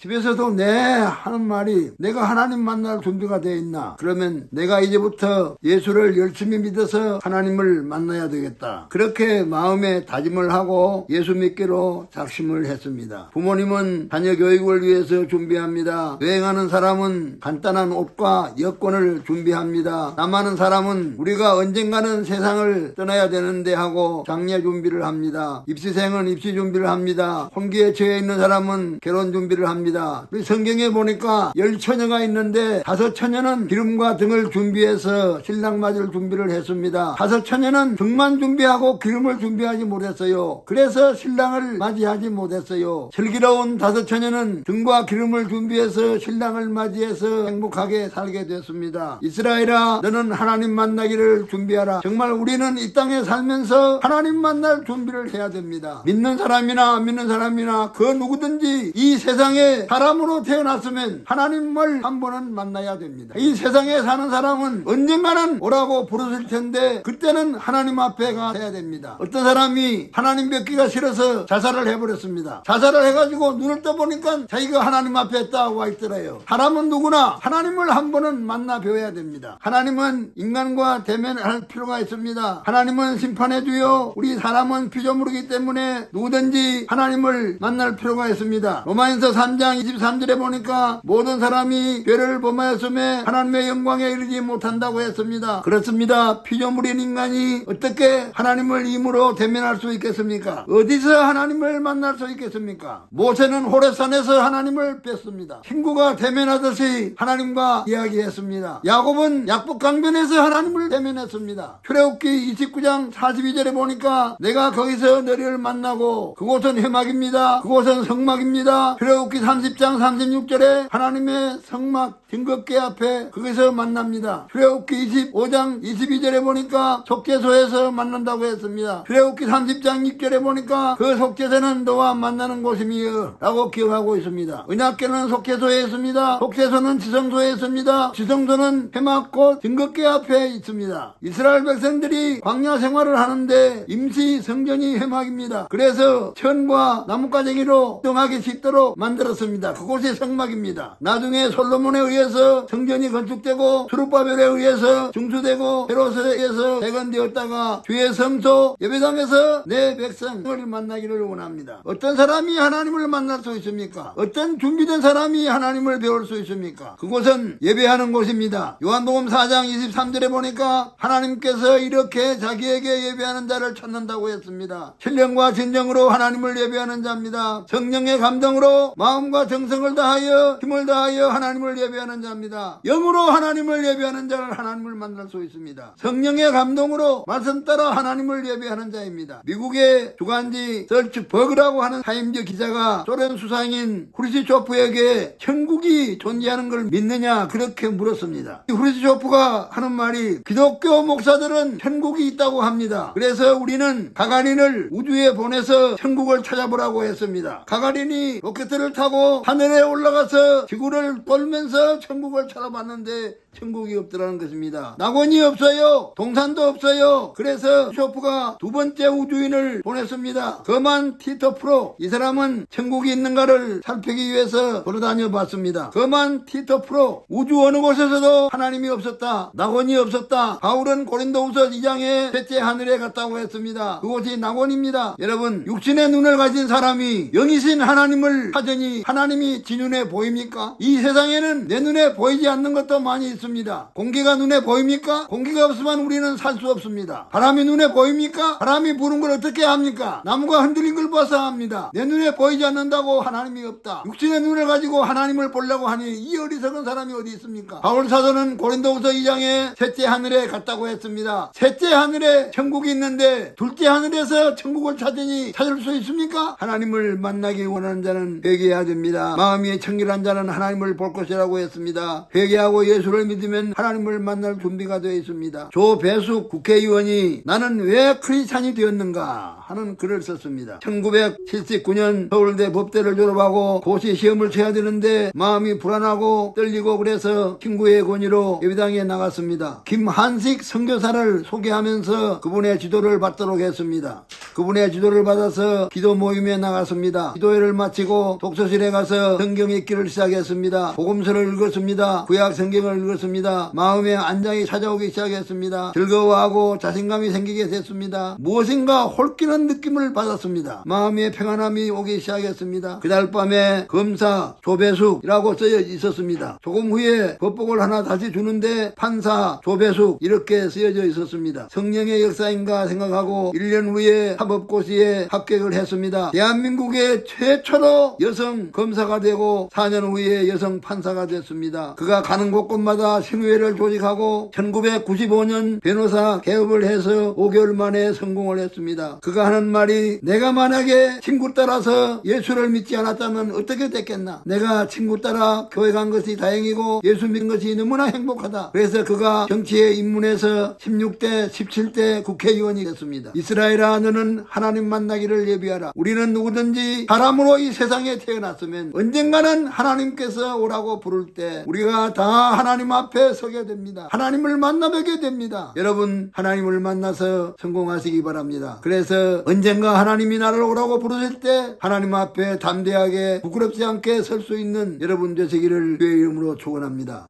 집에서도 네 하는 말이 내가 하나님 만날 준비가 되어 있나? 그러면 내가 이제부터 예수를 열심히 믿어서 하나님을 만나야 되겠다. 그렇게 마음에 다짐을 하고 예수 믿기로 작심을 했습니다. 부모님은 자녀 교육을 위해서 준비합니다. 여행하는 사람은 간단한 옷과 여권을 준비합니다. 남하는 사람은 우리가 언젠가는 세상을 떠나야 되는데 하고 장례 준비를 합니다. 입시생은 입시 준비를 합니다. 혼기에 처해 있는 사람은 결혼 준비를 합니다. 우리 성경에 보니까 10처녀가 있는데 5처녀는 기름과 등을 준비해서 신랑 맞을 준비를 했습니다. 5처녀는 등만 준비하고 기름을 준비하지 못했어요. 그래서 신랑을 맞이하지 못했어요. 슬기로운 5처녀는 등과 기름을 준비해서 신랑을 맞이해서 행복하게 살게 됐습니다. 이스라엘아, 너는 하나님 만나기를 준비하라. 정말 우리는 이 땅에 살면서 하나님 만날 준비를 해야 됩니다. 믿는 사람이나 안 믿는 사람이나 그 누구든지 이 세상에 사람으로 태어났으면 하나님을 한 번은 만나야 됩니다. 이 세상에 사는 사람은 언젠가는 오라고 부르실 텐데 그때는 하나님 앞에 가야 됩니다. 어떤 사람이 하나님 뵙기가 싫어서 자살을 해버렸습니다. 자살을 해가지고 눈을 떠보니까 자기가 하나님 앞에 딱 와 있더래요. 사람은 누구나 하나님을 한 번은 만나 뵈어야 됩니다. 하나님은 인간과 대면할 필요가 있습니다. 하나님은 심판해 주요, 우리 사람은 피조물이기 때문에 누구든지 하나님을 만날 필요가 있습니다. 로마인서 3장 23절에 보니까 모든 사람이 죄를 범하였음에 하나님의 영광에 이르지 못한다고 했습니다. 그렇습니다. 피조물인 인간이 어떻게 하나님을 힘으로 대면할 수 있겠습니까? 어디서 하나님을 만날 수 있겠습니까? 모세는 호렙산에서 하나님을 뵀습니다. 친구가 대면하듯이 하나님과 이야기했습니다. 야곱은 약복강변에서 하나님을 대면했습니다. 출애굽기 29장 42절에 보니까 내가 거기서 너희를 만나고 그곳은 회막입니다. 그곳은 성막입니다. 출애굽기 30장 36절에 하나님의 성막 등극계 앞에 거기서 만납니다. 출애굽기 25장 22절에 보니까 속죄소에서 만난다고 했습니다. 출애굽기 30장 6절에 보니까 그 속죄소는 너와 만나는 곳이며 라고 기억하고 있습니다. 언약궤는 속죄소에 있습니다. 속죄소는 지성소에 있습니다. 지성소는 회막꽃 등극계 앞에 있습니다. 이스라엘 백성들이 광야 생활을 하는데 임시 성전이 회막입니다. 그래서 천과 나뭇가지로 등하기 쉽도록 만들었습니다. 그곳이 성막입니다. 나중에 솔로몬에 의해서 성전이 건축되고 수르바벨에 의해서 중수되고 헤롯에 의해서 재건되었다가 주의 성소 예배당에서 내 백성을 만나기를 원합니다. 어떤 사람이 하나님을 만날 수 있습니까? 어떤 준비된 사람이 하나님을 배울 수 있습니까? 그곳은 예배하는 곳입니다. 요한복음 4장 23절에 보니까 하나님께서 이렇게 자기에게 예배하는 자를 찾는다고 했습니다. 신령과 진정으로 하나님을 예배하는 자입니다. 성령의 감동으로 마음과 정성을 다하여 힘을 다하여 하나님을 예배하는 자입니다. 영으로 하나님을 예배하는 자를 하나님을 만날 수 있습니다. 성령의 감동으로 말씀 따라 하나님을 예배하는 자입니다. 미국의 주간지 서치버그라고 하는 타임즈 기자가 소련 수상인 후르시초프에게 천국이 존재하는 걸 믿느냐 그렇게 물었습니다. 후르시초프가 하는 말이 기독교 목사들은 천국이 있다고 합니다. 그래서 우리는 가가린을 우주에 보내서 천국을 찾아보라고 했습니다. 가가린이 로켓을 타고 하늘에 올라가서 지구를 돌면서 천국을 찾아봤는데 천국이 없더라는 것입니다. 낙원이 없어요. 동산도 없어요. 그래서 쇼프가 두 번째 우주인을 보냈습니다. 거만 티터 프로. 이 사람은 천국이 있는가를 살피기 위해서 돌아다녀 봤습니다. 거만 티터 프로. 우주 어느 곳에서도 하나님이 없었다. 낙원이 없었다. 바울은 고린도후서 2장에 셋째 하늘에 갔다고 했습니다. 그곳이 낙원입니다. 여러분, 육신의 눈을 가진 사람이 영이신 하나님을 찾으니 하나님이 지 눈에 보입니까? 이 세상에는 내 눈에 보이지 않는 것도 많이 있습니다. 공기가 눈에 보입니까? 공기가 없으면 우리는 살 수 없습니다. 바람이 눈에 보입니까? 바람이 부는 걸 어떻게 합니까? 나무가 흔들린 걸 봐서 합니다. 내 눈에 보이지 않는다고 하나님이 없다. 육신의 눈을 가지고 하나님을 보려고 하니 이 어리석은 사람이 어디 있습니까? 바울 사도는 고린도후서 2장에 셋째 하늘에 갔다고 했습니다. 셋째 하늘에 천국이 있는데 둘째 하늘에서 천국을 찾으니 찾을 수 있습니까? 하나님을 만나기 원하는 자는 회개해야 됩니다. 마음이 청결한 자는 하나님을 볼 것이라고 했습니다. 회개하고 예수를 믿으면 하나님을 만날 준비가 되어 있습니다. 조배숙 국회의원이 나는 왜 크리스찬이 되었는가 하는 글을 썼습니다. 1979년 서울대 법대를 졸업하고 고시 시험을 쳐야 되는데 마음이 불안하고 떨리고 그래서 친구의 권유로 예배당에 나갔습니다. 김한식 선교사를 소개하면서 그분의 지도를 받도록 했습니다. 그분의 지도를 받아서 기도 모임에 나갔습니다. 기도회를 마치고 독서실에 가서 성경 읽기를 시작했습니다. 복음서를 읽었습니다. 구약 성경을 읽었습니다. 마음의 안정이 찾아오기 시작했습니다. 즐거워하고 자신감이 생기게 됐습니다. 무엇인가 홀끼는 느낌을 받았습니다. 마음의 평안함이 오기 시작했습니다. 그날 밤에 검사 조배숙이라고 쓰여 있었습니다. 조금 후에 법복을 하나 다시 주는데 판사 조배숙 이렇게 쓰여져 있었습니다. 성령의 역사인가 생각하고 1년 후에 사법고시에 합격을 했습니다. 대한민국의 최초로 여성 검사가 되고 4년 후에 여성 판사가 됐습니다. 그가 가는 곳곳마다 신우회를 조직하고 1995년 변호사 개업을 해서 5개월 만에 성공을 했습니다. 그가 하는 말이 내가 만약에 친구 따라서 예수를 믿지 않았다면 어떻게 됐겠나. 내가 친구 따라 교회 간 것이 다행이고 예수 믿은 것이 너무나 행복하다. 그래서 그가 정치에 입문해서 16대 17대 국회의원이 됐습니다. 이스라엘아 너는 하나님 만나기를 예비하라. 우리는 누구든지 사람으로 이 세상에 태어났으면 언젠가는 하나님께서 오라고 부를 때 우리가 다 하나님 앞에 서게 됩니다. 하나님을 만나뵙게 됩니다. 여러분 하나님을 만나서 성공하시기 바랍니다. 그래서 언젠가 하나님이 나를 오라고 부르실 때 하나님 앞에 담대하게 부끄럽지 않게 설 수 있는 여러분 되시기를 주의 이름으로 축원합니다.